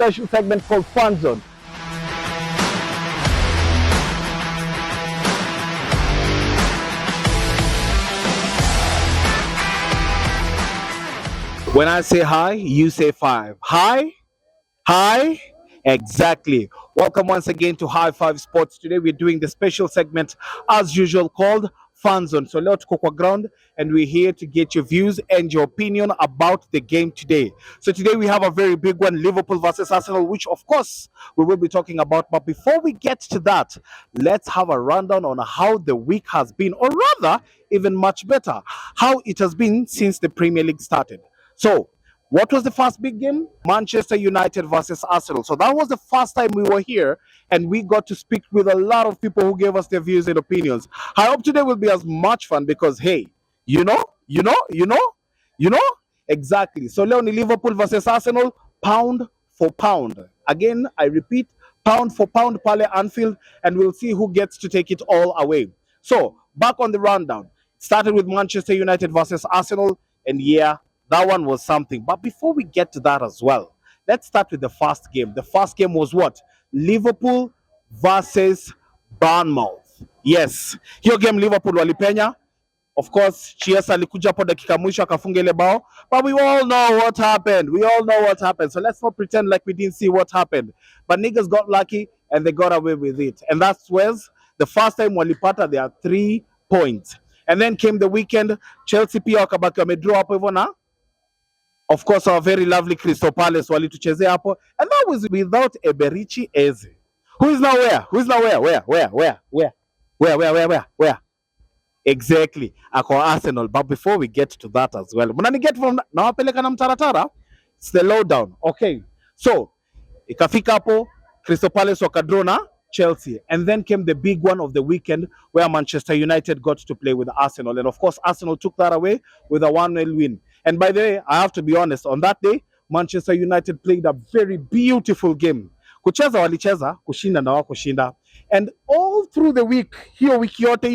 special segment called FanZone. When I say hi, you say five. Hi? Hi? Exactly. Welcome once again to High Five Sports. Today we're doing the special segment as usual called FanZone. So let's go ground and we're here to get your views and your opinion about the game today. So today we have a very big one, Liverpool versus Arsenal, which of course we will be talking about. But before we get to that, let's have a rundown on how the week has been, or rather, even much better, how it has been since the Premier League started. So what was the first big game? Manchester United versus Arsenal. So that was the first time we were here and we got to speak with a lot of people who gave us their views and opinions. I hope today will be as much fun because, hey, you know, exactly. So leo ni Liverpool versus Arsenal, pound for pound. Again, I repeat, pound for pound pale Anfield, and we'll see who gets to take it all away. So back on the rundown. Started with Manchester United versus Arsenal, and yeah, that one was something. But before we get to that as well, let's start with the first game. The first game was what? Liverpool versus Bournemouth. Yes, hiyo game Liverpool walipenya. Of course, Chiesa alikuja hapo dakika mwisho akafunga ile bao. But we all know what happened. We all know what happened. So let's not pretend like we didn't see what happened. But niggas got lucky and they got away with it. And that's where's the first time walipata their 3 points. And then came the weekend. Chelsea pia wakabaki wamedraw hapo hivyo na of course our very lovely Crystal Palace walituchezea hapo, and that was without Eberichi Eze. Who is now where? Who is now where? Exactly. Ako Arsenal. But before we get to that as well, mnani get from nawapeleka na mtaratara. It's the lowdown. Okay. So, ikafika hapo Crystal Palace wakadraw na Chelsea, and then came the big one of the weekend where Manchester United got to play with Arsenal, and of course Arsenal took that away with a 1-0 win. And by the way, I have to be honest, on that day Manchester United played a very beautiful game. Kucheza walicheza, kushinda na wako kushinda. And all through the week, hiyo wiki yote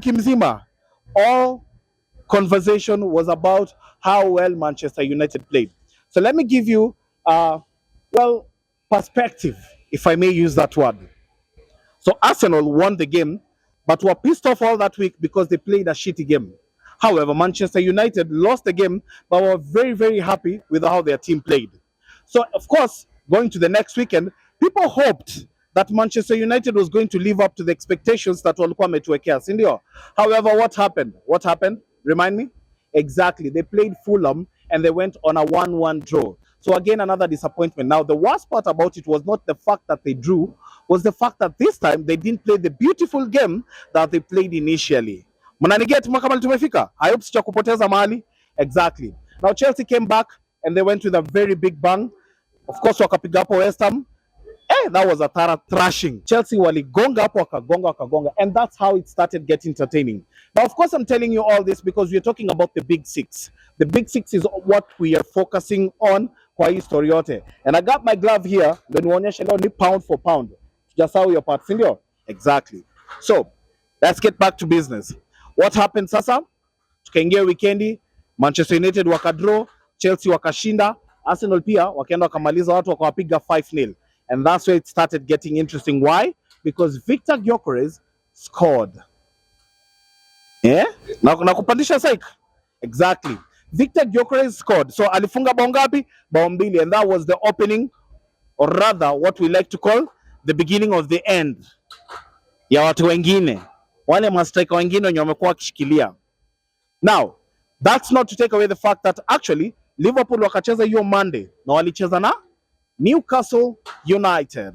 mzima, all conversation was about how well Manchester United played. So let me give you perspective, if I may use that word. So Arsenal won the game, but were pissed off all that week because they played a shitty game. However, Manchester United lost the game, but were very, very happy with how their team played. So, of course, going to the next weekend, people hoped that Manchester United was going to live up to the expectations that walikuwa wametuwekea, si ndio? However, what happened? What happened? Remind me? Exactly. They played Fulham and they went on a 1-1 draw. So again, another disappointment. Now, the worst part about it was not the fact that they drew, was the fact that this time they didn't play the beautiful game that they played initially. Mnaniget makamali tumefika? I hope sicha kupoteza mali. Exactly. Now Chelsea came back and they went with a very big bang. Of course, wakapiga hapo West Ham. That was a thorough thrashing. Chelsea waligonga hapo wakagonga, and that's how it started getting entertaining. Now, of course, I'm telling you all this because we're talking about the big six. The big six is what we are focusing on kwa hii story yote. And I got my glove here. Then nionyeshe leo ni pound for pound. Tujasahau your part, sindio? Exactly. So, let's get back to business. What happened sasa? Tukaingia weekendi, Manchester United wakadraw, Chelsea wakashinda, Arsenal pia wakaenda wakamaliza watu wakawapiga 5-0. And that's where it started getting interesting. Why? Because Victor Gyökeres scored. Yeah? Na kupandisha psych. Exactly. Victor Gyökeres scored. So alifunga bao ngapi? Bao mbili. And that was the opening, or rather what we like to call the beginning of the end ya watu wengine. Wale mastrika wengine wenye wamekuwa wakishikilia. Now, that's not to take away the fact that actually Liverpool wakacheza hiyo Monday na walicheza na Newcastle United.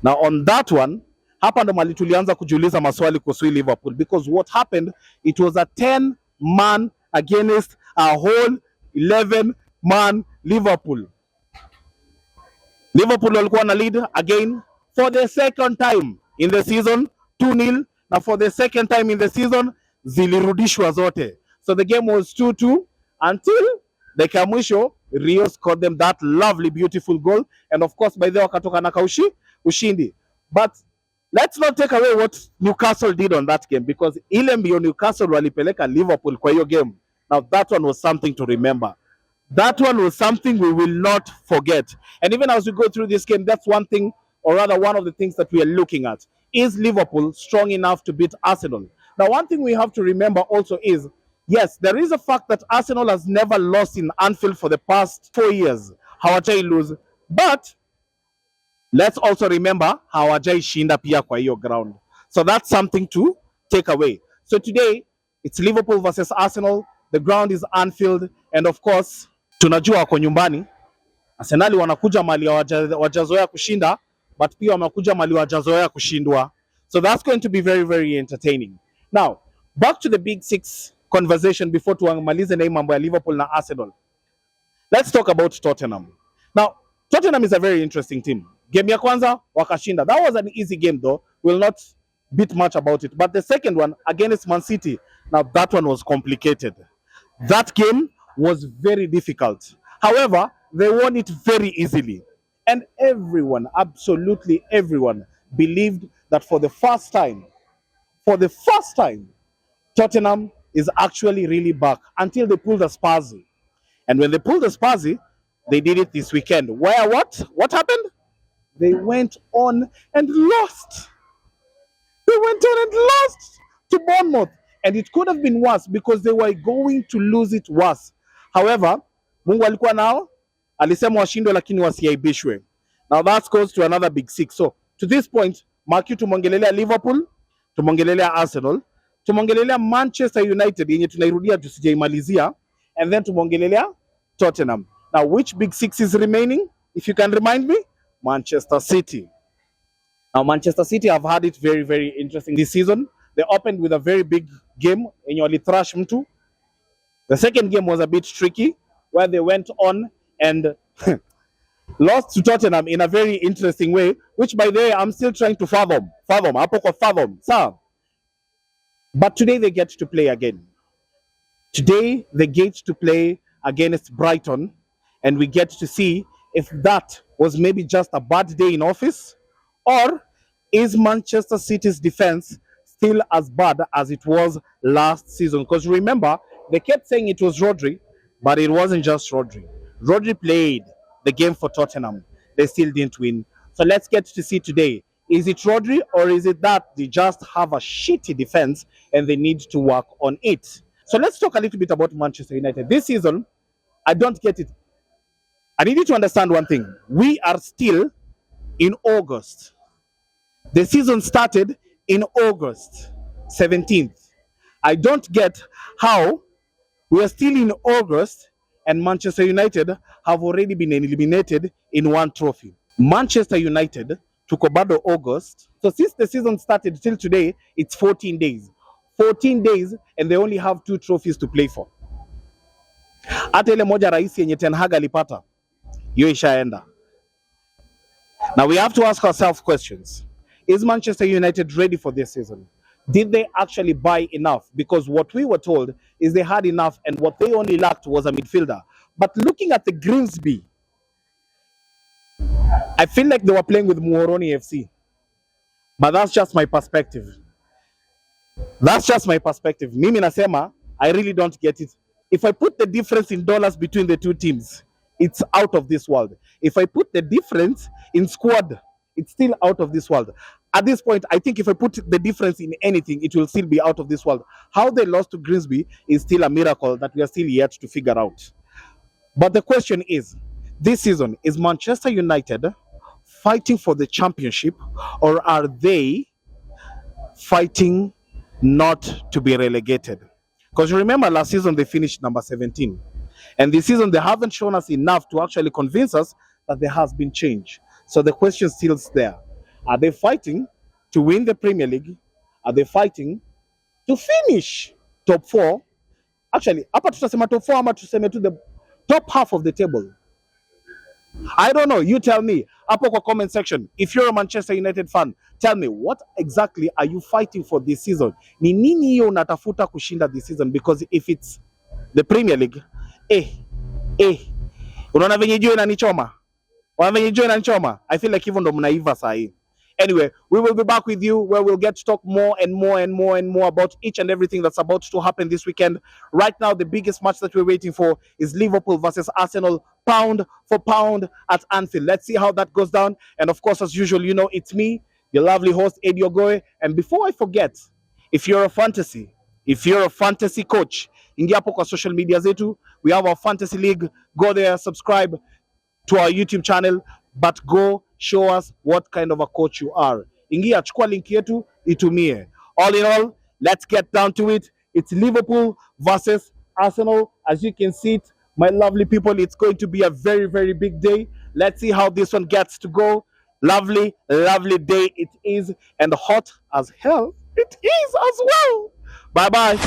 Now on that one, hapa ndo mali tulianza kujiuliza maswali kuhusu Liverpool, because what happened, it was a 10-man against a whole 11-man Liverpool. Liverpool walikuwa na lead again for the second time in the season 2-0, na for the second time in the season zilirudishwa zote. So the game was 2-2 until dakika mwisho Rio scored them that lovely beautiful goal, and of course by the wakatoka na ushindi. But let's not take away what Newcastle did on that game, because ile mbio Newcastle walipeleka Liverpool kwa hiyo game. Now that one was something to remember. That one was something we will not forget. And even as we go through this game, that's one thing, or rather, one of the things that we are looking at. Is Liverpool strong enough to beat Arsenal? Now, one thing we have to remember also is yes, there is a fact that Arsenal has never lost in Anfield for the past 4 years. Hawajai lose. But let's also remember hawajai shinda pia kwa hiyo ground. So that's something to take away. So today, it's Liverpool versus Arsenal. The ground is Anfield. And of course, tunajua wako nyumbani. Arsenali wanakuja mali wajazoea kushinda, but pia wanakuja mali wajazoea kushindwa. So that's going to be very, very entertaining. Now, back to the big six conversation before tuamalize na hii mambo ya Liverpool na Arsenal. Let's talk about Tottenham. Now, Tottenham is a very interesting team. Game ya kwanza wakashinda. That was an easy game though. We'll not beat much about it. But the second one against Man City, now that one was complicated. That game was very difficult. However, they won it very easily. And everyone, absolutely everyone, believed that for the first time, Tottenham is actually really back until they pulled a Sparzy. And when they pulled the Sparzy, they did it this weekend. Where what? What happened? They went on and lost. They went on and lost to Bournemouth. And it could have been worse because they were going to lose it worse. However, Mungu alikuwa nao, alisema washindwe lakini wasiaibishwe. Now that goes to another big six. So to this point, Mark, tumongelelea Liverpool, tumongelelea Arsenal, tumongelelea Manchester United yenye tunairudia tusijaimalizia, and then tumongelelea Tottenham. Now which big six is remaining? If you can remind me, Manchester City. Now Manchester City have had it very, very interesting this season. They opened with a very big game yenye walitrash mtu. The second game was a bit tricky where they went on and lost to Tottenham in a very interesting way, which by the way, I'm still trying to fathom. Sir. But today they get to play again. Today they get to play against Brighton, and we get to see if that was maybe just a bad day in office, or is Manchester City's defense still as bad as it was last season? Because remember, they kept saying it was Rodri, but it wasn't just Rodri. Rodri played the game for Tottenham. They still didn't win. So let's get to see today. Is it Rodri, or is it that they just have a shitty defense and they need to work on it? So let's talk a little bit about Manchester United. This season, I don't get it. I need you to understand one thing. We are still in August. The season started in August 17th. I don't get how we are still in August and Manchester United have already been eliminated in one trophy. Manchester United took bado August. So since the season started till today, it's 14 days. 14 days and they only have 2 trophies to play for. Hata ile moja rahisi yenye Ten Hag alipata, hiyo ishaenda. Now we have to ask ourselves questions. Is Manchester United ready for this season? Did they actually buy enough? Because what we were told is they had enough and what they only lacked was a midfielder. But looking at the Grimsby, I feel like they were playing with Muhoroni FC. But that's just my perspective. Mimi nasema, I really don't get it. If I put the difference in dollars between the two teams, it's out of this world. If I put the difference in squad, it's still out of this world. At this point, I think if I put the difference in anything, it will still be out of this world. How they lost to Grimsby is still a miracle that we are still yet to figure out. But the question is, this season, is Manchester United fighting for the championship, or are they fighting not to be relegated? Because remember, last season they finished number 17. And this season they haven't shown us enough to actually convince us that there has been change. So the question still is there. Are they fighting to win the Premier League? Are they fighting to finish top 4? Actually, hapa tutasema top 4 ama tuseme to the top half of the table. I don't know. You tell me. Hapo kwa comment section. If you're a Manchester United fan, tell me, what exactly are you fighting for this season? Ni nini hiyo unatafuta kushinda this season? Because if it's the Premier League, unaona venye jua inanichoma. I feel like hivyo ndo mnaiva saa hii. Anyway, we will be back with you where we'll get to talk more and more and more and more about each and everything that's about to happen this weekend. Right now, the biggest match that we're waiting for is Liverpool versus Arsenal, pound for pound at Anfield. Let's see how that goes down. And of course, as usual, you know, it's me, your lovely host, Eddie Ogoe. And before I forget, if you're a fantasy coach, ingia hapo kwa social media zetu. We have our fantasy league. Go there, subscribe to our YouTube channel, but go show us what kind of a coach you are. Ingia, chukua link yetu, itumie. All in all, let's get down to it. It's Liverpool versus Arsenal. As you can see it, my lovely people, it's going to be a very, very big day. Let's see how this one gets to go. Lovely, lovely day it is, and hot as hell it is as well. Bye-bye.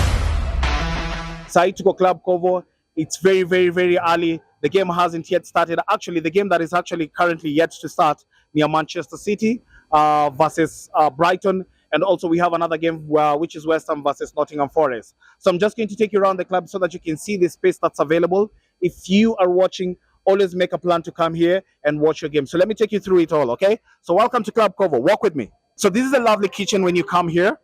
Sai tuko Club Kovo. It's very, very, very early. The game hasn't yet started. Actually, the game that is actually currently yet to start near Manchester City versus Brighton. And also we have another game which is West Ham versus Nottingham Forest. So I'm just going to take you around the club so that you can see the space that's available. If you are watching, always make a plan to come here and watch your game. So let me take you through it all, okay? So welcome to Club Kovo. Walk with me. So this is a lovely kitchen when you come here.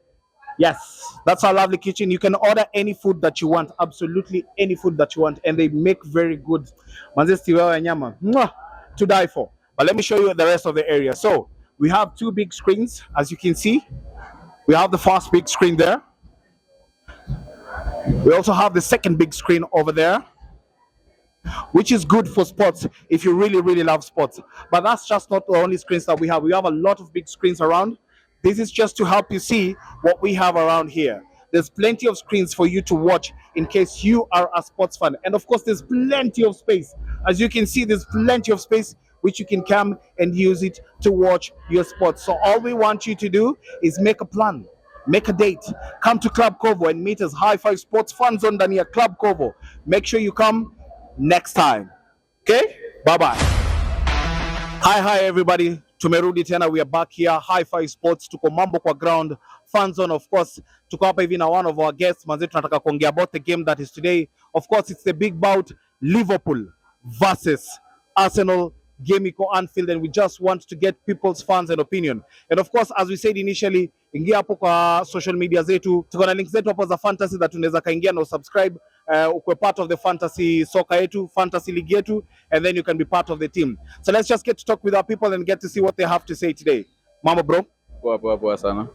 Yes, that's our lovely kitchen. You can order any food that you want, absolutely any food that you want, and they make very good nyama to die for. But let me show you the rest of the area. So we have two big screens, as you can see. We have the first big screen there. We also have the second big screen over there, which is good for sports if you really, really love sports. But that's just not the only screens that we have. We have a lot of big screens around. This is just to help you see what we have around here. There's plenty of screens for you to watch in case you are a sports fan. And of course, there's plenty of space. As you can see, there's plenty of space which you can come and use it to watch your sports. So all we want you to do is make a plan, make a date, come to Club Kovo and meet us. Hi5 Sports FanZone ndani ya Club Kovo. Make sure you come next time. Okay? Bye-bye. Hi everybody. Tumerudi tena, we are back here. Hi5 Sports, tuko mambo kwa ground. FanZone, of course, tuko hapa hivi na one of our guests. Manze, tunataka kuongea about the game that is today. Of course, it's the big bout, Liverpool versus Arsenal. Game iko Anfield, and we just want to get people's fans and opinion. And of course, as we said initially, ingia hapo kwa social media zetu. Tuko na links zetu hapo za fantasy that unaweza kaingia na subscribe. Ukwe part of the fantasy soccer yetu, fantasy league yetu, and then you can be part of the team. So let's just get to talk with our people and get to see what they have to say today. Mama bro. Poa sana.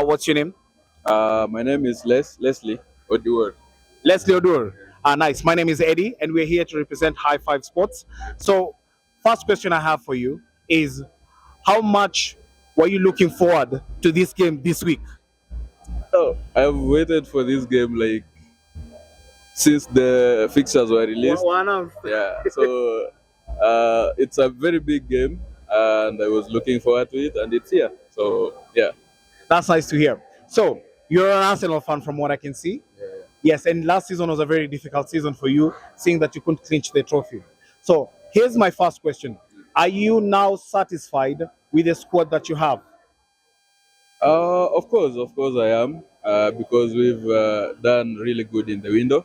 What's your name? My name is Leslie Odur. Leslie Odur. Nice. My name is Eddie, and we're here to represent Hi5 Sports. So first question I have for you is, how much were you looking forward to this game this week? Oh, I've waited for this game like since the fixtures were released. Yeah, so it's a very big game, and I was looking forward to it, and it's here. So yeah, that's nice to hear. So you're an Arsenal fan, from what I can see. Yeah. Yes, and last season was a very difficult season for you, seeing that you couldn't clinch the trophy. So here's my first question: are you now satisfied with the squad that you have? Of course I am, because we've done really good in the window.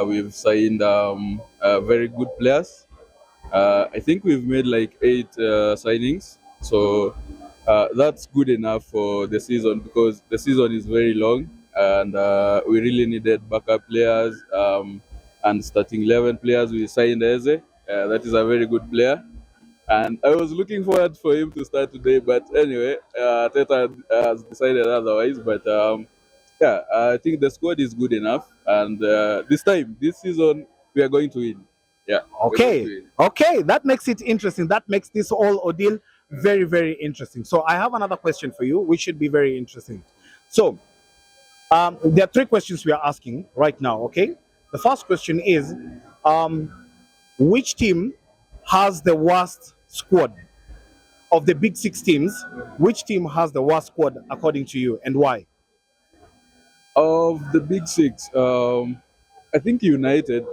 We've signed very good players. I think we've made like 8 signings, so that's good enough for the season, because the season is very long, and we really needed backup players, and starting 11 players. We signed Eze. That is a very good player, and I was looking forward for him to start today, but anyway, Teta has decided otherwise. But yeah, I think the squad is good enough, and this season, we are going to win. Yeah. Okay. Okay, that makes it interesting. That makes this whole ordeal very, very interesting. So I have another question for you, which should be very interesting. So there are 3 questions we are asking right now. Okay. The first question is, which team has the worst squad of the big 6 teams? Which team has the worst squad according to you, and why? Of the big 6, I think United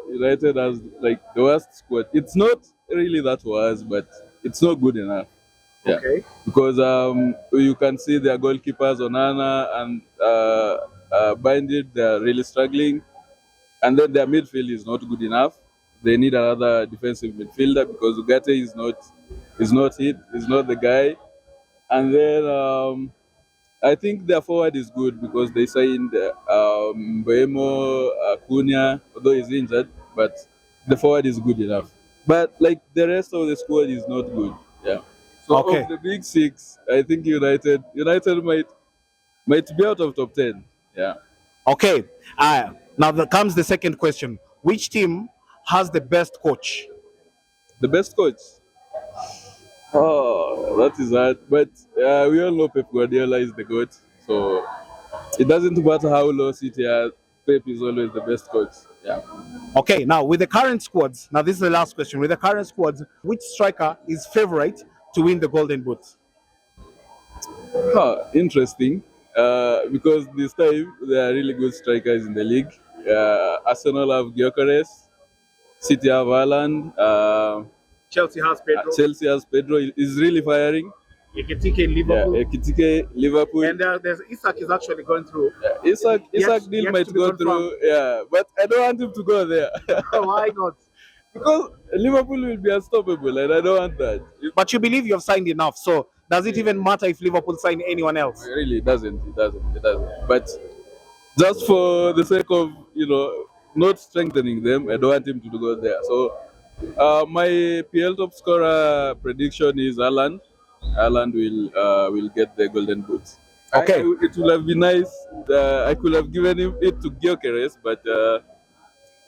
has like the worst squad. It's not really that worse, but it's not good enough. Yeah. Okay. Because you can see their goalkeepers, Onana and Bandit, they're really struggling, and then their midfield is not good enough. They need another defensive midfielder, because Ugarte is not the guy. And then I think their forward is good because they signed Boemo, Cunha, although he's injured, but the forward is good enough. But like the rest of the squad is not good. Yeah. So Okay. of the big six, I think United might be out of top 10. Yeah. Okay. Now comes the second question. Which team has the best coach? The best coach. Oh, that is hard. But we all know Pep Guardiola is the GOAT. So it doesn't matter how low City are, Pep is always the best coach. Yeah. Okay, now with the current squads, now this is the last question. With the current squads, which striker is favorite to win the Golden Boot? Interesting. Because this time there are really good strikers in the league. Arsenal have Gyökeres, City have Haaland, Chelsea has Pedro, Chelsea has Pedro. Is really firing. Ekitike in Liverpool, Yeah, Ekitike, Liverpool. and there's Isak is actually going through. Yeah, Isak deal yet might to be go confirmed. through. Yeah, but I don't want him to go there Why not? because Liverpool will be unstoppable, and I don't want that. But you believe you've signed enough, so does it even matter if Liverpool sign anyone else? Really, it doesn't. It doesn't. It doesn't. But just for the sake of not strengthening them, I don't want him to go there. So my PL top scorer prediction is Haaland. Haaland will get the golden boot. Okay. It would have been nice. I could have given it to Gyökeres, but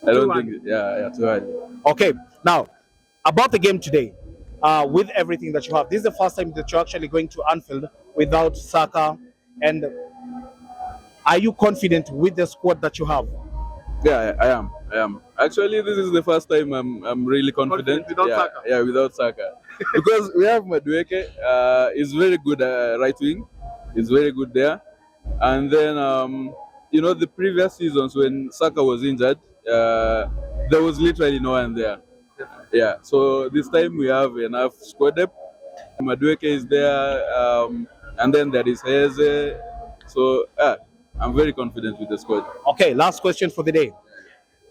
I don't Too think. Yeah, too early. Okay, now about the game today, with everything that you have, this is the first time that you're actually going to Anfield without Saka. And are you confident with the squad that you have? Yeah, I am. I am. Actually, this is the first time I'm really confident. Without yeah, Saka? Yeah, without Saka. Because we have Madueke, he's very good right wing. He's very good there. And then, the previous seasons when Saka was injured, there was literally no one there. Yeah, so this time we have enough squad depth. Madueke is there, and then there is Heze. So I'm very confident with the squad. Okay, last question for the day.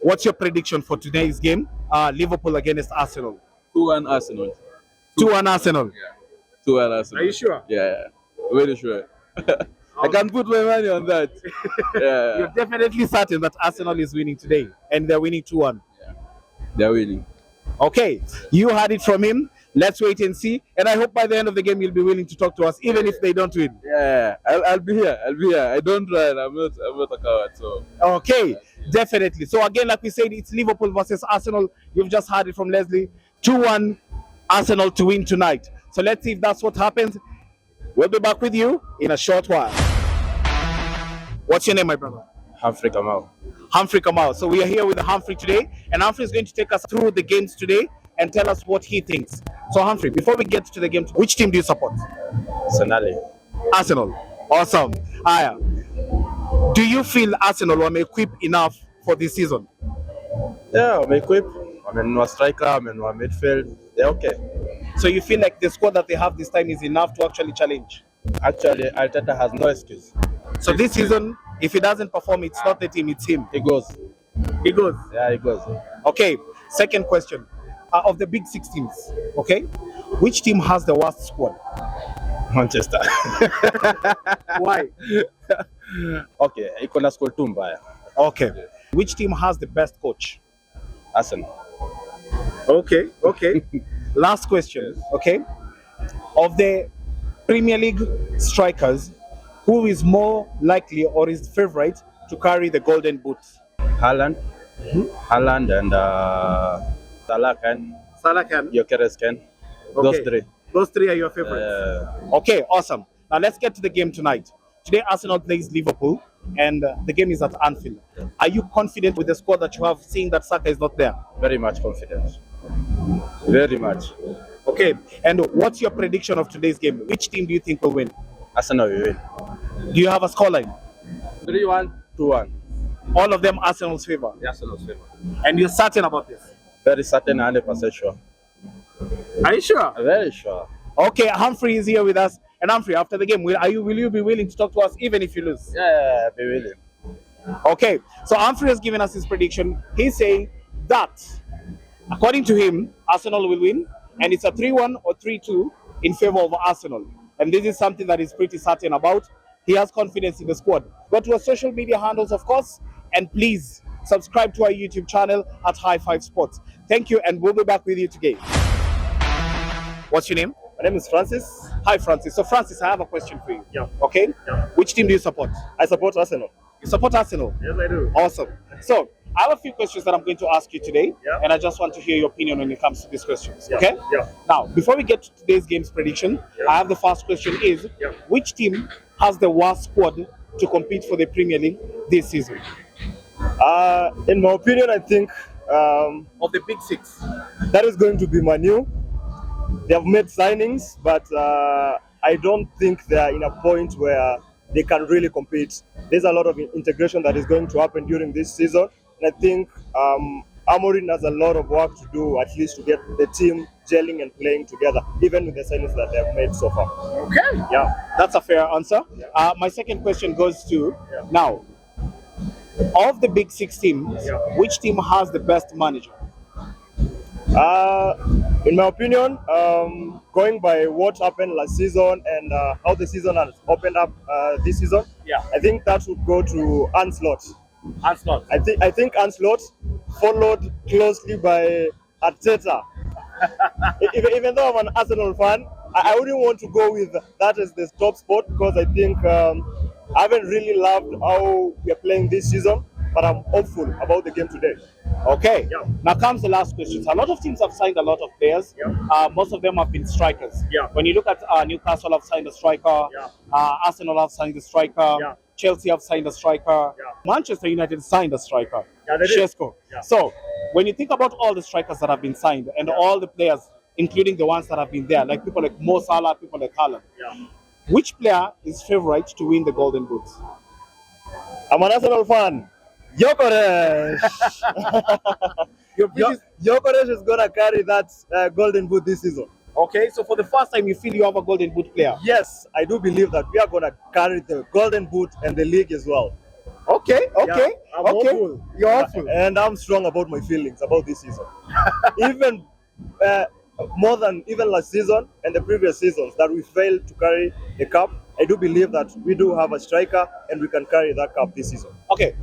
What's your prediction for today's game? Liverpool against Arsenal. 2-1 Arsenal. 2-1 Arsenal. 2-1 Arsenal. Are you sure? Yeah, very sure. I can put my money on that. Yeah, You're definitely certain that Arsenal is winning today, and they're winning 2-1. they're winning. Okay, you heard it from him. Let's wait and see. And I hope by the end of the game you'll be willing to talk to us, even if they don't win. Yeah, I'll be here. I'll be here. I don't run. I'm not a coward. So Okay, definitely. So again, like we said, it's Liverpool versus Arsenal. You've just heard it from Leslie. 2-1 Arsenal to win tonight. So let's see if that's what happens. We'll be back with you in a short while. What's your name, my brother? Humphrey Kamau. Humphrey Kamal. So we are here with Humphrey today, and Humphrey is going to take us through the games today and tell us what he thinks. So Humphrey, before we get to the game, which team do you support? Sonali. Arsenal. Awesome. Aya. Do you feel Arsenal were equipped enough for this season? Yeah, I'm equipped. I'm a striker, I'm in midfield. They're okay. So you feel like the squad that they have this time is enough to actually challenge? Actually, Arteta has no excuse. So this season, if he doesn't perform, it's not the team, it's him. He goes. He goes. Yeah, he goes. Okay, second question. Of the big six teams, okay, which team has the worst squad? Manchester. Why? Okay, Icona scored two mbaya. Okay. Which team has the best coach? Arsenal. Okay, okay. Last question, okay. Of the Premier League strikers, who is more likely or is favorite to carry the golden boot? Haaland. Haaland and Salah can. Salah can. Gyökeres can. Those three. Those three are your favorites. Okay, awesome. Now let's get to the game tonight. Today Arsenal plays Liverpool, and the game is at Anfield. Are you confident with the squad that you have, seeing that Saka is not there? Very much confident. Very much. Okay, and what's your prediction of today's game? Which team do you think will win? Arsenal will win. Do you have a scoreline? 3-1, 2-1. All of them Arsenal's favor. Arsenal's favor. And you're certain about this? Very certain, 100% sure. Are you sure? Very sure. Okay, Humphrey is here with us. And Humphrey, after the game, will you be willing to talk to us even if you lose? Yeah, be willing. Okay, so Humphrey has given us his prediction. He's saying that, according to him, Arsenal will win, and it's a 3-1 or 3-2 in favor of Arsenal. and this is something that he's pretty certain about. He has confidence in the squad. Go to our social media handles, of course, and please subscribe to our YouTube channel at High5 Sports. Thank you, and we'll be back with you today. What's your name? My name is Francis. Hi, Francis. So, Francis, I have a question for you. Yeah. Okay? Yeah. Which team do you support? I support Arsenal. You support Arsenal? Yes, I do. Awesome. So, I have a few questions that I'm going to ask you today, Yeah. and I just want to hear your opinion when it comes to these questions. Yeah. Okay? Yeah. Now, before we get to today's game's prediction, Yeah. I have the first question is, Yeah. which team has the worst squad to compete for the Premier League this season? In my opinion, I think Of the big six? that is going to be Manu. They have made signings, but I don't think they are in a point where they can really compete. There's a lot of integration that is going to happen during this season, and I think Amorim has a lot of work to do, at least to get the team gelling and playing together, even with the signings that they have made so far. Okay. Yeah. That's a fair answer. Yeah. My second question goes to, Yeah. now, of the big six teams, Yeah. which team has the best manager? In my opinion, going by what happened last season and how the season has opened up this season, Yeah. I think that would go to Anslot. Anslot. I think Anslot, followed closely by Arteta. Even though I'm an Arsenal fan, I wouldn't want to go with that as the top spot because I think I haven't really loved how we are playing this season, but I'm hopeful about the game today. Okay. Yeah. Now comes the last question. So a lot of teams have signed a lot of players. Yeah. Most of them have been strikers. Yeah. When you look at Newcastle have signed a striker. Yeah. Arsenal have signed a striker. Yeah. Chelsea have signed a striker. Yeah. Manchester United signed a striker. Yeah, they did. Shesko. Yeah. So when you think about all the strikers that have been signed and all the players, including the ones that have been there, like people like Mo Salah, people like Haaland, Yeah. which player is favorite to win the Golden Boot? I'm an Arsenal fan. Gyökeres. Gyökeres is gonna carry that golden boot this season. Okay, so for the first time you feel you have a Golden Boot player. Yes, I do believe that we are gonna carry the golden boot and the league as well. Okay, okay, Yeah, I'm okay. hopeful. You're hopeful. And I'm strong about my feelings about this season. Even more than even last season and the previous seasons that we failed to carry the cup, I do believe that we do have a striker and we can carry that cup this season. Okay,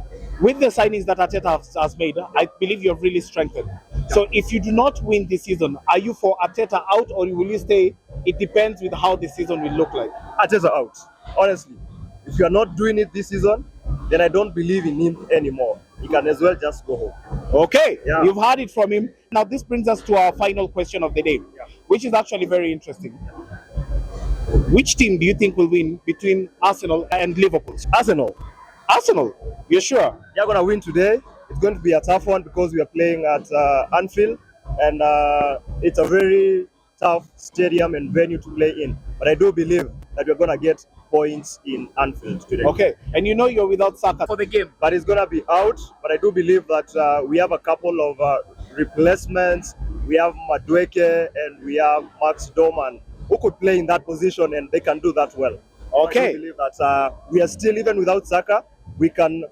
with the signings that Arteta has made, I believe you've really strengthened. So if you do not win this season, are you for Arteta out or will you stay? It depends with how the season will look like. Arteta out. Honestly, if you are not doing it this season, then I don't believe in him anymore. He can as well just go home. Okay, Yeah. you've heard it from him. Now this brings us to our final question of the day, which is actually very interesting. Which team do you think will win between Arsenal and Liverpool? Arsenal, Arsenal, you're sure? they're gonna win today. It's going to be a tough one because we are playing at Anfield, and it's a very tough stadium and venue to play in. But I do believe that we're gonna get points in Anfield today. Okay, and you know you're without Saka for the game. But it's gonna be out. But I do believe that we have a couple of replacements. We have Madueke and we have Max Doman who could play in that position, and they can do that well. Okay. I do believe that we are still, even without Saka, we can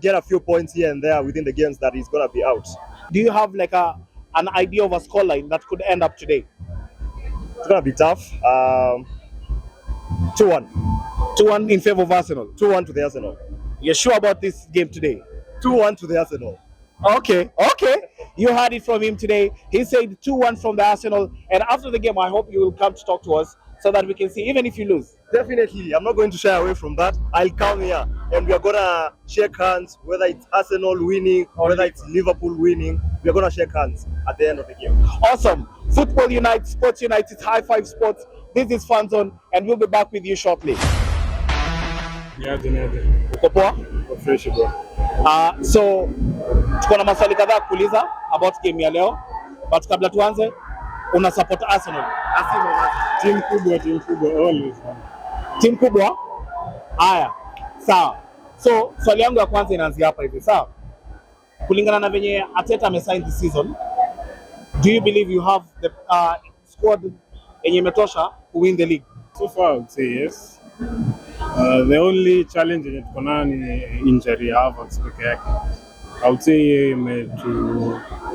get a few points here and there within the games that he's gonna be out. Do you have like an idea of a scoreline that could end up today? It's gonna be tough. 2-1. 2-1 in favor of Arsenal. 2-1 to the Arsenal. You're sure about this game today? 2-1 to the Arsenal. Okay, okay. You heard it from him today. He said 2-1 from the Arsenal. And after the game, I hope you will come to talk to us so that we can see, even if you lose. Definitely, I'm not going to shy away from that. I'll come here and we are gonna shake hands, whether it's Arsenal winning or whether it's Liverpool winning. We're gonna shake hands at the end of the game. Awesome. Football United, Sports United, High5 Sports. This is FanZone, and we'll be back with you shortly. Uko poa? Fresh, bro. So tuko na maswali kadhaa kuuliza about game ya leo, but kabla tuanze, una support Arsenal? Team kubwa always. Timu kubwa? Haya, sawa. So swali yangu ya kwanza inaanzia hapa hivi, sawa? Kulingana na venye Arteta amesign this season, do you believe you have the squad yenye imetosha to win the league? So far, I would say yes. The only challenge yenye tuko nayo ni injury ya Havertz peke yake. I would say yeye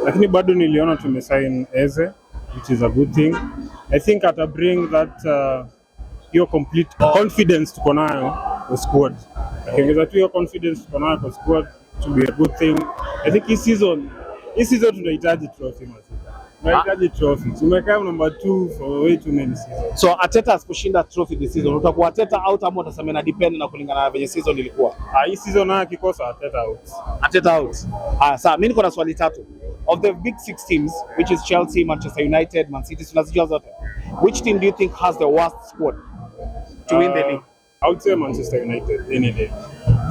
lakini bado niliona tumesign Eze, which is a good thing. I think ata bring that hiyo complete confidence tuko nayo kwa squad. Akiongeza tu hiyo confidence tuko nayo kwa squad to be a good thing. I think this season tunahitaji trophy mazuri. Tunahitaji trophy. Tumekaa number 2 for way too many seasons. So Arteta asiposhinda trophy this season, utakuwa Arteta out ama utasema na depend na kulingana na venye season ilikuwa? Hii season na kikosa Arteta out. Arteta out. Sasa mimi niko na swali tatu. Of the big 6 teams, which is Chelsea, Manchester United, Man City, tunazijua zote. Which team do you think has the worst squad to win the league? I would say Manchester United any day.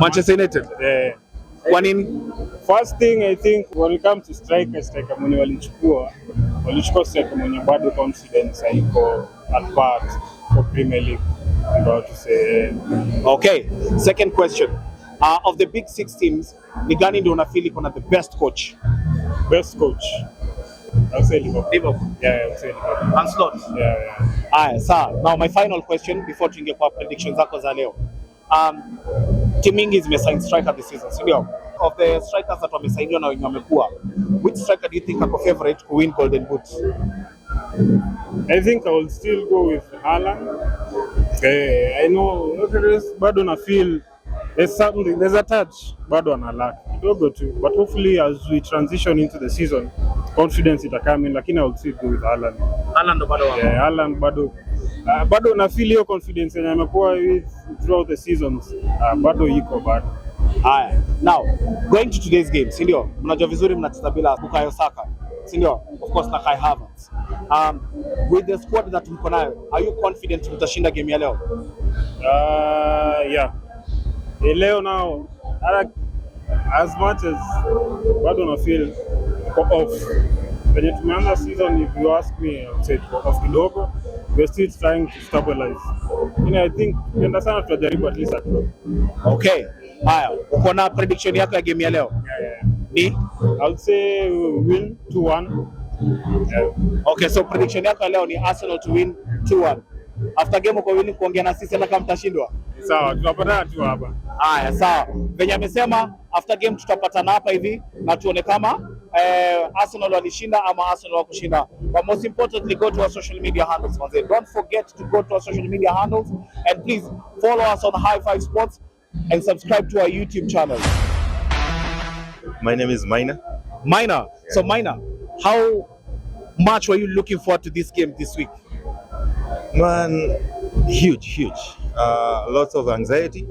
Manchester United. Kwa nini? First thing I think when it comes to striker mwenye walichukua striker mwenye bado confidence haiko at part for Premier League. I'm about to say. Okay. Second question. Of the big 6 teams, ni gani ndio unafeel iko na the best coach? Best coach. I'll say Liverpool. Liverpool. Yeah, I'll say Liverpool. And slot. Yeah. Sawa. Now my final question before tuingie kwa predictions zako za leo. Timu mingi zimesign striker this season, si ndio? Of the strikers that wamesainiwa na wenye wamekuwa, which striker do you think ako favorite to win Golden Boot? I think I will still go with Haaland. I know bado na feel there's a touch bado ana lack kidogo tu, but hopefully as we transition into the season confidence itakam in, lakini I will still go with Haaland. Haaland bado wako. Haaland bado na feel hiyo confidence yenye amekuwa with throughout the seasons, bado iko bado. Haya. Now, going to today's game, si ndio? Mnajua vizuri mnacheza bila Bukayo Saka, si ndio? Of course na Kai Havertz. With the squad that mko nayo, are you confident mtashinda game ya leo? Yeah. Leo now, as much as bado na feel off. When tumeanza season, if you ask me, I would say off kidogo. We're still trying to stabilize. I think tukienda sana tutajaribu at least at all. Okay. Haya, uko na prediction yako ya game ya leo? Yeah. Ni? I would say we'll win 2-1. Yeah. Okay, so prediction yako ya leo ni Arsenal to win 2-1. After game uko willing kuongea na sisi hata kama mtashindwa? Sawa, tunapatana tu hapa. Haya, sawa. Venye amesema after game tutapatana hapa hivi na tuone kama Arsenal walishinda ama Arsenal wakushinda. But most importantly, go to our social media handles. Don't forget to go to our social media handles and please follow us on Hi5 Sports and subscribe to our YouTube channel. My name is Maina. Maina. So Maina, how much were you looking forward to this game this week? Man, huge. Lots of anxiety.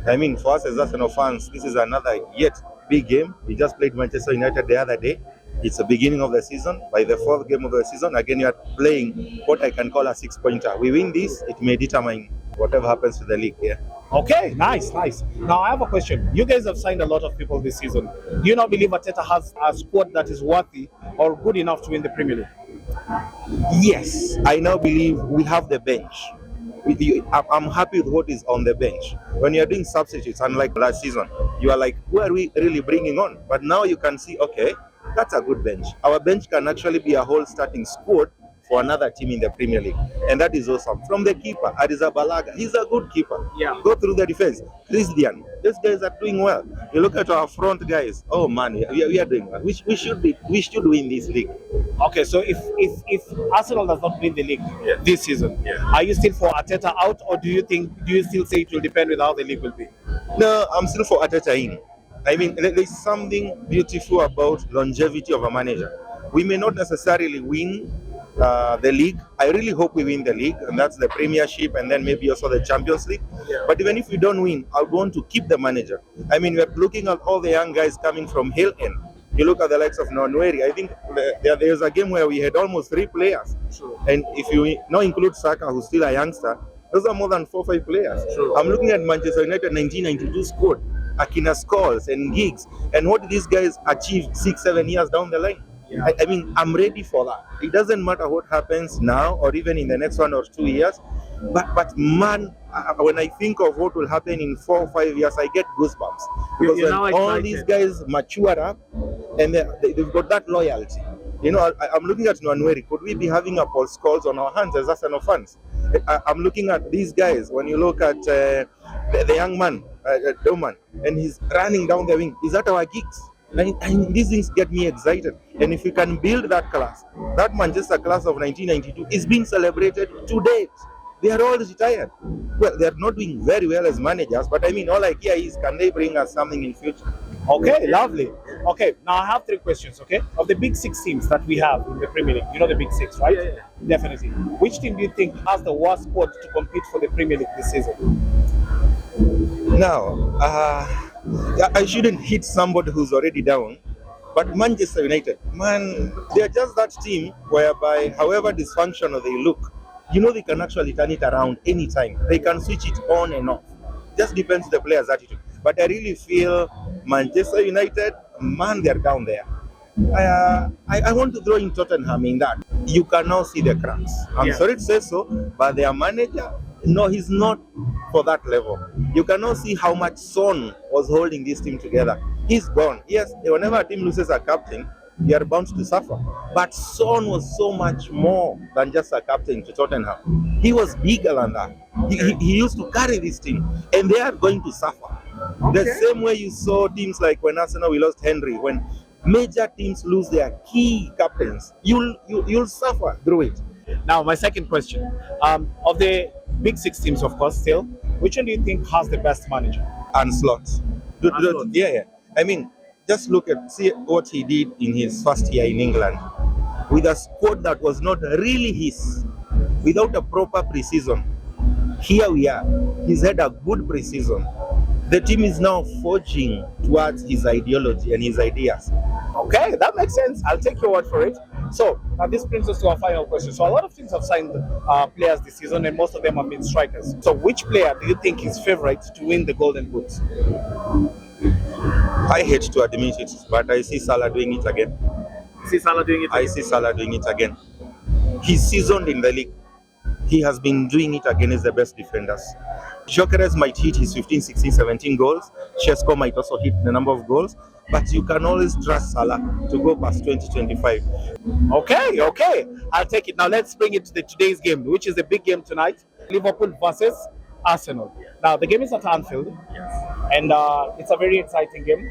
I mean, for us as Arsenal fans, this is another yet big game. We just played Manchester United the other day. It's the beginning of the season. By the 4th game of the season, again, you are playing what I can call a 6-pointer. We win this, it may determine whatever happens to the league. Yeah. Okay, nice. Now I have a question. You guys have signed a lot of people this season. Do you not believe Arteta has a squad that is worthy or good enough to win the Premier League? Yes, I now believe we have the bench. I'm happy with what is on the bench. When you're doing substitutes, unlike last season, you are like, who are we really bringing on? But now you can see, okay, that's a good bench. Our bench can actually be a whole starting squad for another team in the Premier League. And that is awesome. From the keeper, Arrizabalaga, he's a good keeper. Yeah. Go through the defense. Christian, these guys are doing well. You look at our front guys, oh man, we are doing well. We should win this league. Okay, so if Arsenal does not win the league this season, are you still for Arteta out, or do you still say it will depend with how the league will be? No, I'm still for Arteta in. I mean, there's something beautiful about longevity of a manager. We may not necessarily win the league. I really hope we win the league, and that's the Premiership, and then maybe also the Champions League. Yeah. But even if we don't win, I would want to keep the manager. I mean, we're looking at all the young guys coming from Hill End. You look at the likes of Nonweri. I think there's a game where we had almost 3 players. True. And if you now include Saka, who's still a youngster, those are more than 4 or 5 players. True. I'm looking at Manchester United 1992 squad, Akina Scholes and Giggs, and what these guys achieved 6-7 years down the line. Yeah. I mean, I'm ready for that. It doesn't matter what happens now or even in the next 1 or 2 years. But man, when I think of what will happen in 4 or 5 years, I get goosebumps. Because when all these guys mature up and they've got that loyalty. You know, I'm looking at Nwaneri. Could we be having a Paul Scholes on our hands as Arsenal fans? I'm looking at these guys. When you look at the young man, Doman, and he's running down the wing. Is that our Giggs? And these things get me excited. And if we can build that class, that Manchester class of 1992 is being celebrated to date. They are all retired. Well, they are not doing very well as managers, but I mean, all I hear is, can they bring us something in future? Okay, lovely. Okay, now I have three questions, okay? Of the big six teams that we have in the Premier League, you know the big six, right? Yeah. Definitely. Which team do you think has the worst squad to compete for the Premier League this season? Now, I shouldn't hit somebody who's already down, but Manchester United, man, they're just that team whereby, however dysfunctional they look, you know they can actually turn it around anytime. They can switch it on and off. Just depends the player's attitude. But I really feel Manchester United, man, they're down there. I want to throw in Tottenham in that. You can now see the cracks. I'm sorry to say so, but their manager, no, he's not for that level. You can now see how much Son was holding this team together. He's gone. Yes, whenever a team loses a captain, they are bound to suffer. But Son was so much more than just a captain to Tottenham. He was bigger than that. He used to carry this team, and they are going to suffer. The same way you saw teams like when Arsenal, we lost Henry. When major teams lose their key captains, you'll suffer through it. Now, my second question. Of the big six teams, of course, still, which one do you think has the best manager? Anslot. Yeah. I mean, just see what he did in his first year in England with a squad that was not really his, without a proper preseason. Here we are. He's had a good preseason. The team is now forging towards his ideology and his ideas. Okay, that makes sense. I'll take your word for it. So, now this brings us to our final question. So, a lot of teams have signed players this season, and most of them have been strikers. So, which player do you think is favorite to win the Golden Boots? I hate to admit it, but I see Salah doing it again. See Salah doing it again? I see Salah doing it again. He's seasoned in the league. He has been doing it against the best defenders. Gyökeres might hit his 15, 16, 17 goals. Šeško might also hit the number of goals. But you can always trust Salah to go past 2025. Okay. I'll take it. Now let's bring it to today's game, which is a big game tonight. Liverpool versus Arsenal. Now the game is at Anfield, and it's a very exciting game.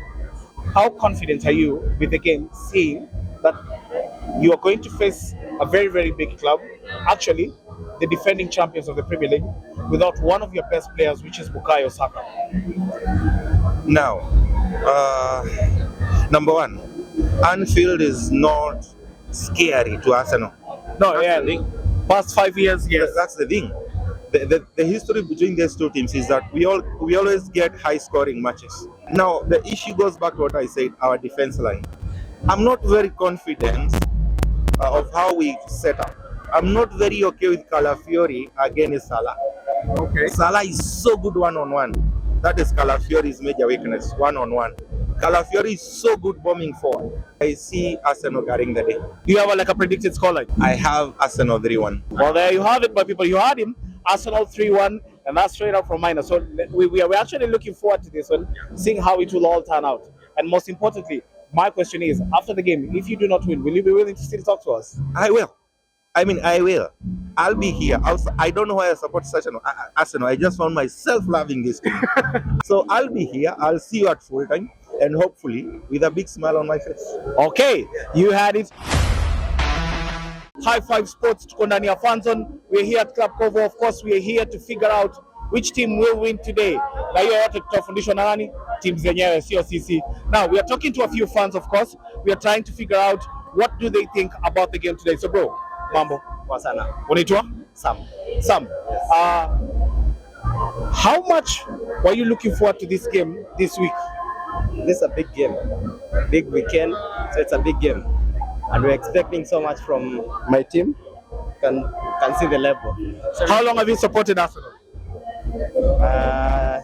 How confident are you with the game, seeing that you are going to face a very, very big club, actually the defending champions of the Premier League, without one of your best players, which is Bukayo Saka? Now, number one, Anfield is not scary to Arsenal. No, past 5 years, yes. That's the thing. The history between these two teams is that we always get high scoring matches. Now the issue goes back to what I said, our defense line. I'm not very confident of how we set up. I'm not very okay with Calafiori against Salah. Okay. Salah is so good one-on-one. That is Calafiori's major weakness, one-on-one. Calafiori is so good bombing forward. I see Arsenal carrying the day. Do you have a predicted scoreline? I have Arsenal 3-1. Well, there you have it, my people. You heard him. Arsenal 3-1, and that's straight up from mine. So we're actually looking forward to this one, seeing how it will all turn out. And most importantly, my question is, after the game, if you do not win, will you be willing to still talk to us? I will. I will. I'll be here. I don't know why I support such an Arsenal. I just found myself loving this team. So I'll be here. I'll see you at full time, and hopefully with a big smile on my face. Okay, you had it. High Five Sports tuko ndani ya FanZone. We're here at Club Kovo. Of course, we're here to figure out which team will win today. Na hiyo yote tutafundishwa na nani? Team zenyewe, sio sisi. Now, we are talking to a few fans, of course. We are trying to figure out what do they think about the game today. So, bro, mambo. Poa sana. Unaitwa? Sam. How much were you looking forward to this game this week? This is a big game. Big weekend, so it's a big game. And we're expecting so much from my team. Can see the level. So how long have you supported Arsenal?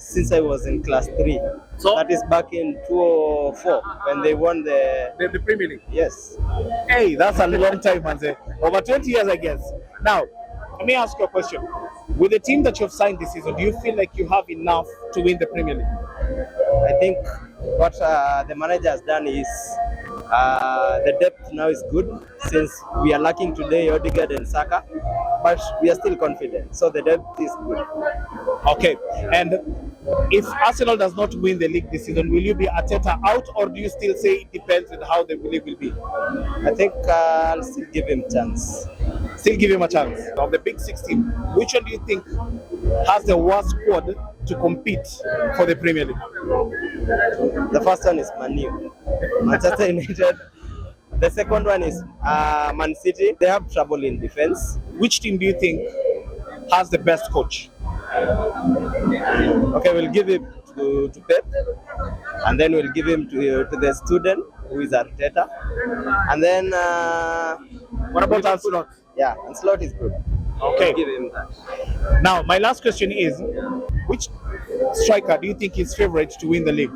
Since I was in class 3. So that is back in 2004 when they won the Premier League. Yes. Hey, that's a long time, man. Over 20 years, I guess. Now, let me ask you a question. With the team that you've signed this season, do you feel like you have enough to win the Premier League? I think what the manager has done is the depth now is good, since we are lacking today Odegaard and Saka, but we are still confident. So the depth is good. Okay. And if Arsenal does not win the league this season, will you be Arteta out, or do you still say it depends on how the league will be? I think I'll still give him chance. Still give him a chance. Of the big 16, which one do you think has the worst squad to compete for the Premier League? The first one is Man U, Manchester United. The second one is Man City. They have trouble in defense. Which team do you think has the best coach? Okay, we'll give it to Pep, and then we'll give him to the student who is Arteta, and then What about Ancelot? yeah, and Slot is good. Okay. We'll give him that. Now, my last question is, which striker do you think is favorite to win the league?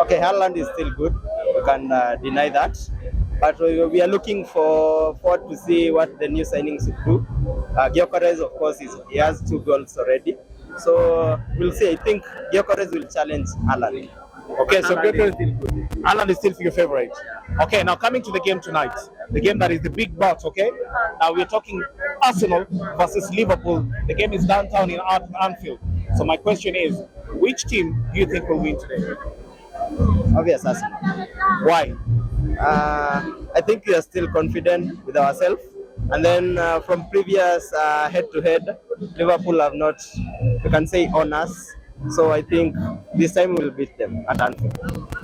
Okay, Haaland is still good. We can deny that. But we are looking forward to see what the new signings will do. Gyökeres, of course, he has 2 goals already. So we'll see. I think Gyökeres will challenge Haaland. Okay, so Haaland is Gyökeres- still good. Alan is still your favorite. Okay, now coming to the game tonight, the game that is the big bout, okay? Now we're talking Arsenal versus Liverpool. The game is downtown in Anfield. So my question is, which team do you think will win today? Obvious Arsenal. Why? I think we are still confident with ourselves. And then from previous head-to-head, Liverpool have not, you can say, on us. So I think this time we'll beat them at Anfield.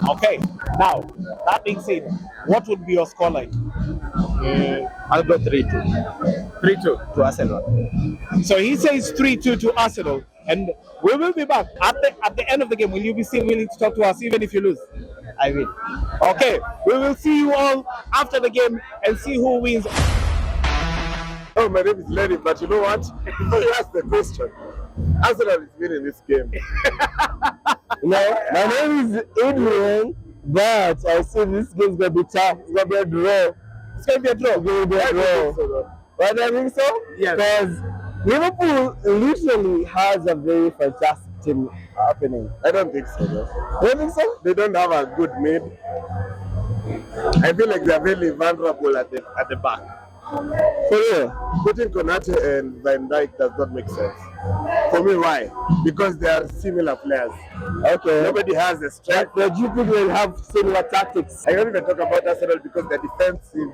Okay, now that being said, what would be your scoreline? I'll go 3-2 3-2. to Arsenal. So he says 3-2 to Arsenal, and we will be back at the end of the game. Will you be still willing to talk to us even if you lose? I win. Okay, we will see you all after the game and see who wins. Oh, my name is Lenny, but you know what? You asked the question. Arsenal is winning this game. No, my name is Adrian, but I see this game's gonna be tough. It's gonna be a draw. It's going to be a draw. It's gonna be a draw. Why do I think so? Yes. Because Liverpool literally has a very fantastic team happening. I don't think so. No. You don't think so? They don't have a good mid. I feel like they're very vulnerable at the back. For real? Putting Konate and Van Dijk does not make sense. For me, why? Because they are similar players. Okay. Nobody has the strength. But you think they'll have similar tactics? I don't even talk about Arsenal because their defensive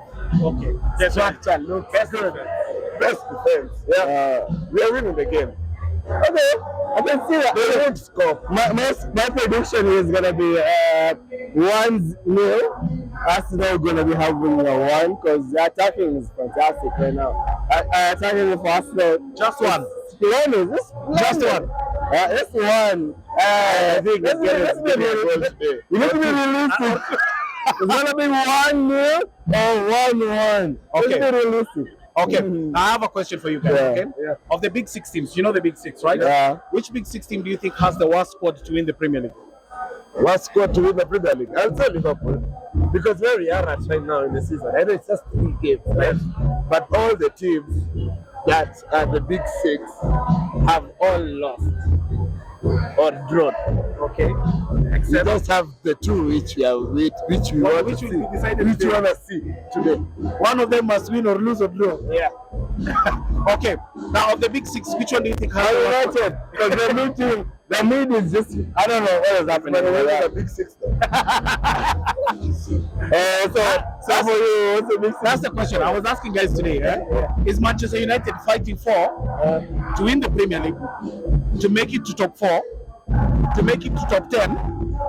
structure looks best defense. Yeah. We are winning the game. Okay, I can see that. They won't score. My prediction is gonna be 1-0. Arsenal gonna be having a 1 because the attacking is fantastic right now. Attacking for Arsenal. Just one. Just one. Just one. I think let's be realistic. You need to be realistic. It's gonna be 1-0 or 1-1. Okay. Let's be realistic. Okay, now I have a question for you guys, Yeah. okay? Yeah. Of the big 6 teams, you know the big 6, right? Yeah. Which big 6 team do you think has the worst squad to win the Premier League? What squad to win the Premier League? I'll say Liverpool. Because where we are at right now in the season, I know it's just 3 games, right? But all the teams that are the big 6 have all lost or drawn. Okay? We just have the 2 which we want to which see. will be decided Which we today. want to see today. One of them must win or lose or draw. Yeah. Okay, now of the big 6, which one do you think has the worst squad? United, because the new team, the mid is just, I don't know what is happening. But we're Yeah. the big 6 though. So for you, what's the big That's the question I was asking guys today. Is Manchester United fighting for to win the Premier League, to make it to top 4, to make it to top 10,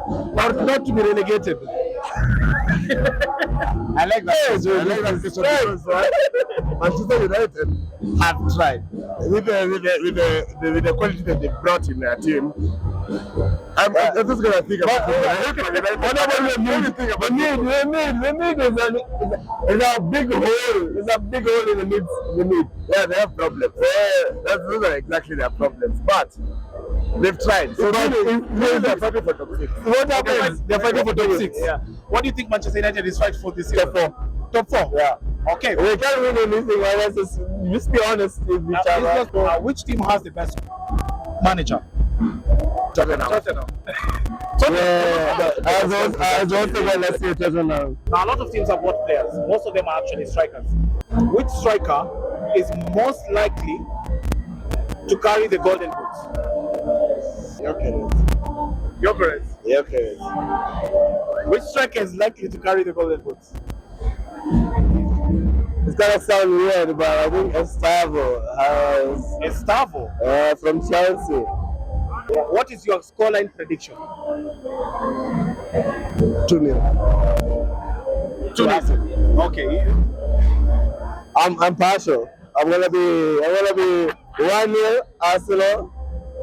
or not to be relegated? I like that. I like that question because Manchester United have tried with the quality that they brought in their team. I'm just gonna think about it. What about the mid? The mid is a big hole. There's a big hole in the mid. Yeah, they have problems. Those are exactly their problems. But they've tried. So they're fighting for top 6. What happens? They're fighting for top 6. Yeah. What do you think Manchester United is fighting for this year? Top 4. Top 4? Yeah. Okay. We can't win anything unless just be honest with each other. Which team has the best manager? Tottenham. Yeah, I was also gonna say Tottenham. Now, a lot of teams have bought players. Most of them are actually strikers. Which striker is most likely to carry the golden boots? Okay. Which striker is likely to carry the golden boots? It's gonna sound weird, but I think Estavo from Chelsea. What is your scoreline prediction? 2-0. 2-0. Okay. I'm partial. I'm gonna be 1-0 Arsenal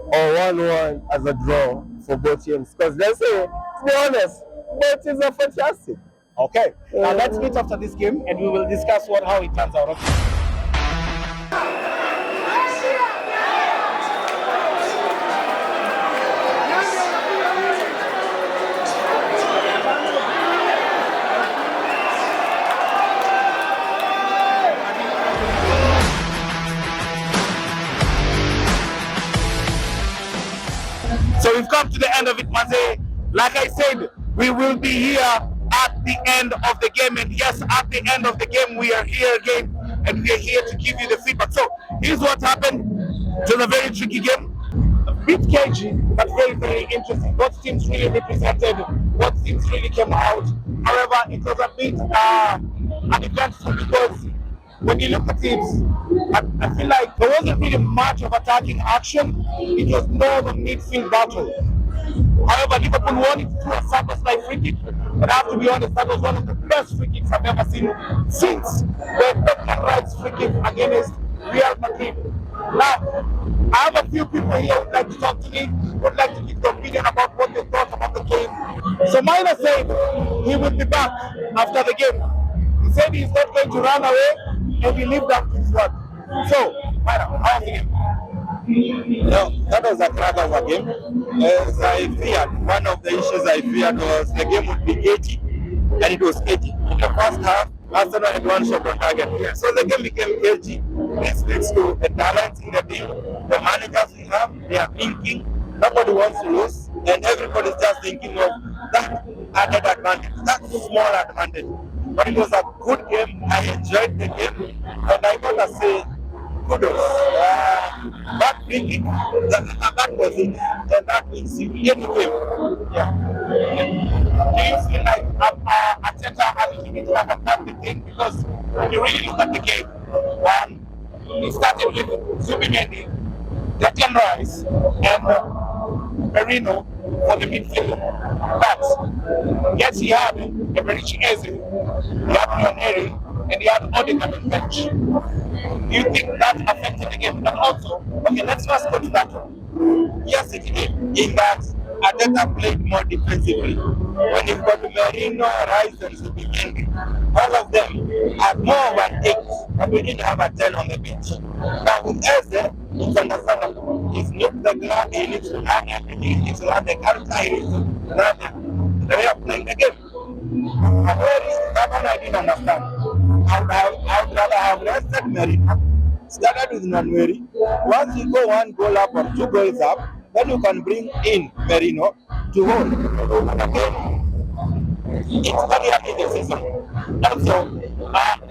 or 1-1 as a draw for both teams. Because let's say, to be honest, both teams are fantastic. Okay. Now let's meet after this game and we will discuss how it turns out. Okay? So we've come to the end of it, Maze. Like I said, we will be here at the end of the game. And yes, at the end of the game, we are here again. And we are here to give you the feedback. So here's what happened. It was a very tricky game. A bit cagey, but very, very interesting. Both teams really represented. Both teams really came out. However, it was a bit an eventful because when you look at it, I feel like there wasn't really much of attacking action. It was more of a midfield battle. However, Liverpool won it through a Szoboszlai free kick. But I have to be honest, that was one of the best free kicks I've ever seen since the Declan Rice free kick against Real Madrid. Now, I have a few people here who would like to talk to me, would like to give their opinion about what they thought about the game. So Miner said he will be back after the game. He said he's not going to run away, and he lived up to his word. So, Miner, how was the game? No, that was a crack of a game. As I feared, one of the issues I feared was the game would be cagey, and it was cagey. In the first half, Arsenal had one shot on target. So the game became cagey. This leads to the talent in the team. The managers we have, they are thinking. Nobody wants to lose, and everybody's just thinking of that added advantage, that small advantage. But it was a good game. I enjoyed the game, and I gotta say, kudos. That free kick, that was it, and that wins you any game. Yeah. Do you feel like Arteta a little bit overcome the game? Because when you really look at the game, he started with Zubimendi, Declan Rice, and Merino for the midfield. But yes, he had Eberechi Eze, he had Nwaneri, and he had Odegaard on the bench. Do you think that affected the game? And also, okay, let's first go to that one. Yes, it did. In that, Arteta played more defensively. When you've got Merino, Rice, and Zubimendi, all of them had more of an 8, but we didn't have a 10 on the bench. Now with Eze, it's understandable. He's not the ground, he needs to learn everything, he needs to learn the character, he needs to learn the way of playing the game. That one I didn't understand. I would rather have rested Merino, started with Nwaneri. Once you go one goal up or 2 goals up, then you can bring in Merino to hold. And again, it's earlier in the season. Also,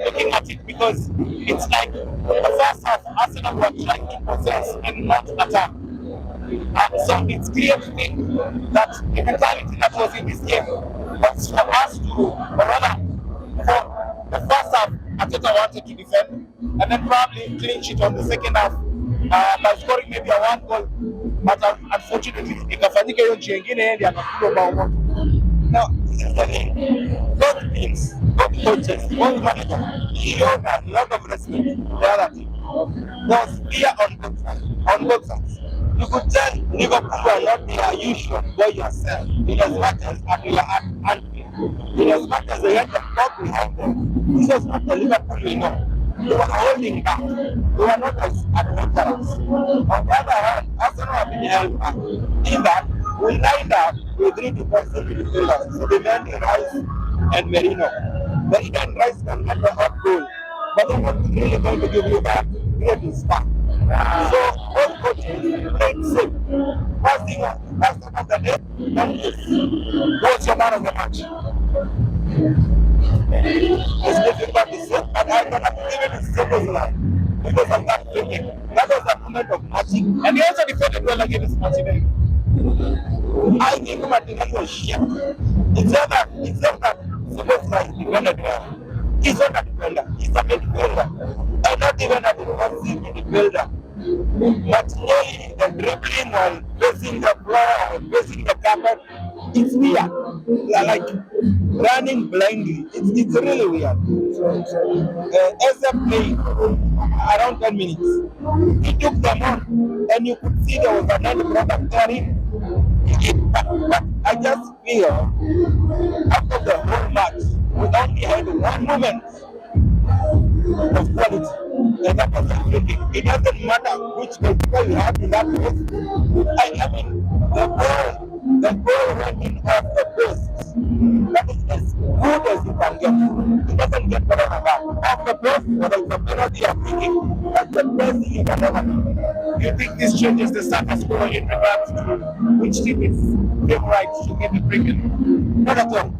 looking at it because it's like the first half, Arsenal were trying to possess and not attack. So it's clear to me that the mentality that was in this game was for us to run up. For the first half, Arteta wanted to defend and then probably clinch it on the second half by scoring maybe a 1 goal. But unfortunately, ikafanyika hiyo njia ingine ndio akapiga bao moja. Now, both teams, both coaches, both managers showed a lot of respect to the other team. There was fear on both sides. You could tell Liverpool were not their usual boy yourself, in as much as they were at Anfield. In as much as they had the crowd behind them, this was not the Liverpool we know. They were holding back. They were not as adventurous. On the other hand, Arsenal have been held back. In that, we lined up with 3 defensive midfielders, Zubimendi, Rice, and Merino. Merino and Rice can get the hot goal, but they're not really going to give you that great spark. So, both coaches played safe. First thing of the day, that is, what's your man of the match? It's difficult to say, but I'm going to give it to Szoboszlai because of that free kick. That was a moment of magic. And he also defended well against Martinelli. I think Martinelli was shit. It's not that Szoboszlai defended well. He's not a defender, he's a midfielder. And not even a defensive midfielder. But really, the dribbling while facing the floor or facing the carpet, it's weird. Like running blindly, it's really weird. Eze played around 10 minutes. He took them on, and you could see there was an end product there. But I just feel after the whole match, we only had one moment of quality, and that was everything. It doesn't matter which goalkeeper you have in that post. I mean, the ball went in off the post. That is as good as you can get. It doesn't get better than that. Off the post, whether it's a penalty or free kick, that's the best thing you can ever do. You think this changes the status quo in regards to which team is favorite to get the free kick? Not at all.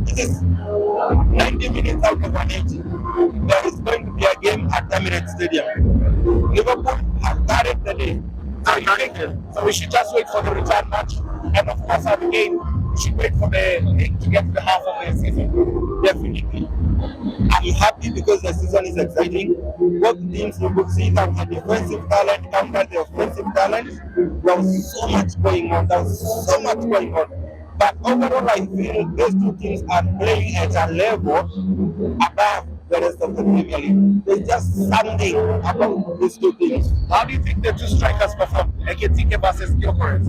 This is 90 minutes out of 180. There is going to be a game at Emirates Stadium. Liverpool have carried the day. So we should just wait for the return match, and of course, at the game, we should wait for the league to get to the half of the season. Definitely. I'm happy because the season is exciting. Both teams, you could see that the defensive talent countered the offensive talent. There was so much going on. But overall, I feel these two teams are playing at a level above the rest of the Premier League. There's just something about these two teams. How do you think the two strikers perform? Ekitike versus Gyökeres.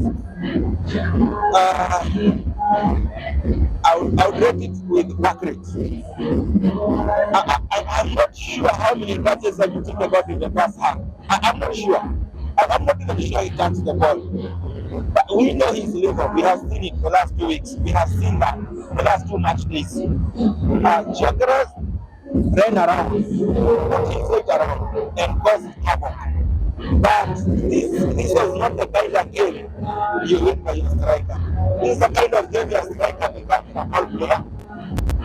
I would rate it with back rate. I'm not sure how many touches Ekitike got in the first half. I'm not sure. I'm not even sure he touched the ball. But we know his level. We have seen it the last 2 weeks. We have seen that the last 2 match days. Gyökeres ran around, put his weight around, and caused havoc. But this was not the kind of game you win by your striker. This is the kind of game your striker becomes a ball player,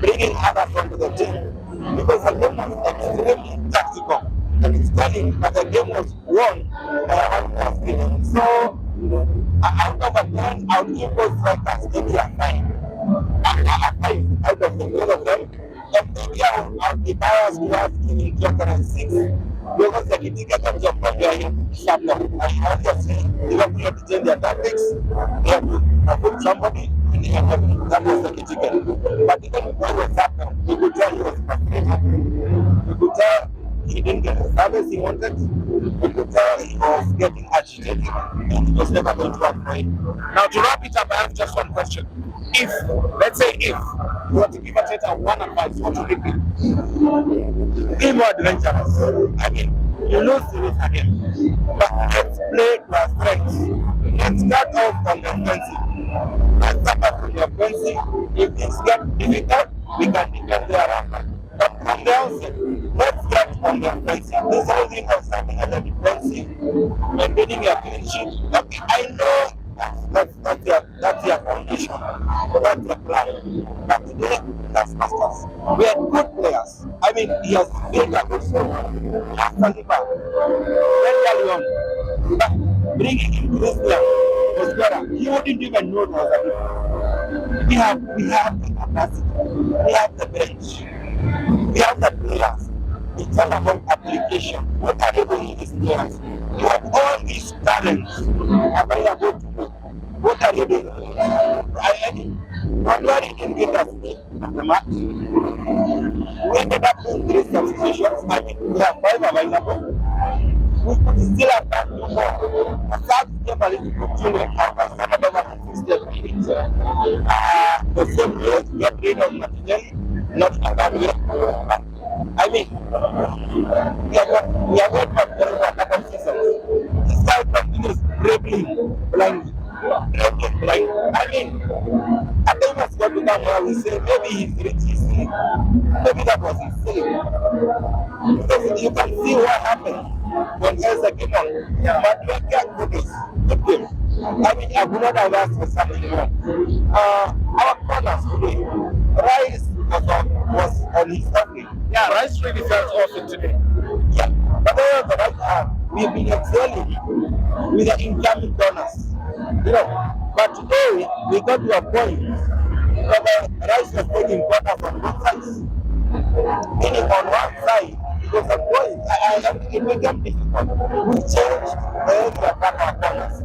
bringing others onto the team. Because the game was extremely tactical. And it's telling that the game was won by one person. So, out of a 10, I would give those strikers maybe a 9. A 5 out of the middle of them. And maybe I would be biased to have given Gyökeres 6. Because the Ekitike comes up from there, sharp up. And obviously, Liverpool have to change their tactics. They have to put somebody, and they have to, that was the Ekitike. But even when he was sharp up, you could tell he was frustrated. You could tell he didn't get the service he wanted. You could tell he was getting agitated, and it was never going to work for him. Now, to wrap it up, I have just one question. If, let's say if, you were to give Arteta one advice, what would it be? Be more adventurous. I mean, you lose to lose again. But let's play to our strengths. Let's start off on the offensive. Let's start off on the offensive. If things get difficult, we can defend thereafter. But from the outset, let's get on the offensive. This whole thing of starting at the defensive, maintaining your clean sheet. Okay, I know that's your foundation, that's your plan. But today, that's masters. We are good players. I mean, he has built a good squad. Saliba, very on. But bringing him to this player was better. He wouldn't even know it was a difference. We have the capacity. We have the bench. We have the players. It's all about application. What are you doing in these players? You have all these talents available to you. What are you doing? Not where you can get us the match. We ended up doing 3 substitutions. I think we have 5 available. We could still have done 2 more. The third game a little continued after some of them are 60 minutes. The same way to get rid of Martinelli, not in a bad way. I mean, we are going to have a couple of seasons. This guy continues dribbling blindly. I mean, I think that's what we come where we say maybe he's reached his ceiling. Maybe that was his ceiling. Because you can see what happened when Elsa came on. But we can't do this with him. I mean, I would not have asked for something wrong. Our corners today, Rice was on his opening. Yeah, Rice really felt awesome today. Yeah, but on the right hand, we've been excelling with the incoming corners. You know, but today we got to a point where Rice was taking corners on both sides. Meaning on one side, because the boys, it became difficult. We changed the way we attack our corners.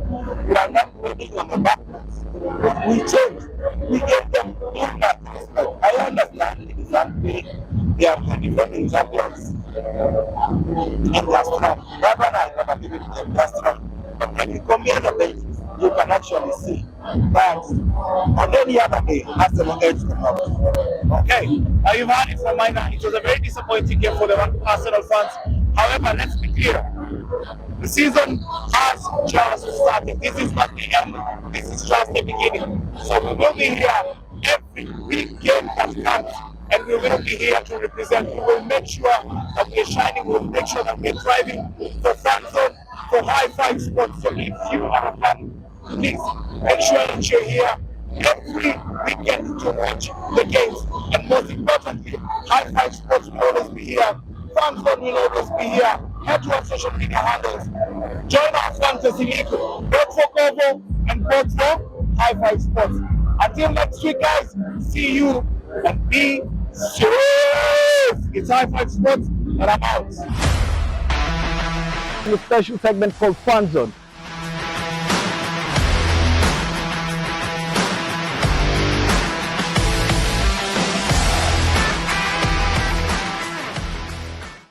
We are not waiting on the backwards. We changed. We gave them impact. I understand it is unfair. They are the defending champions. And they are strong. That one I never give it to them. They are strong. But when you compare the benches, you can actually see that on any other day, Arsenal edged them out. Okay, you've heard it from Minor. It was a very disappointing game for the Arsenal fans. However, let's be clear. The season has just started. This is not the end. This is just the beginning. So we will be here every big game that comes. And we will be here to represent. We will make sure that we're shining. We will make sure that we're thriving for FanZone, for Hi-Fi Sports. So if you are a fan, please make sure that you're here every weekend to watch the games. And most importantly, Hi-Fi Sports will always be here. FanZone will always be here. Head to our social media handles. Join our fantasy league, vote for Kobo and vote for Hi-Fi Sports. Until next week, guys, see you and be safe. It's Hi-Fi Sports and I'm out. A special segment called FanZone.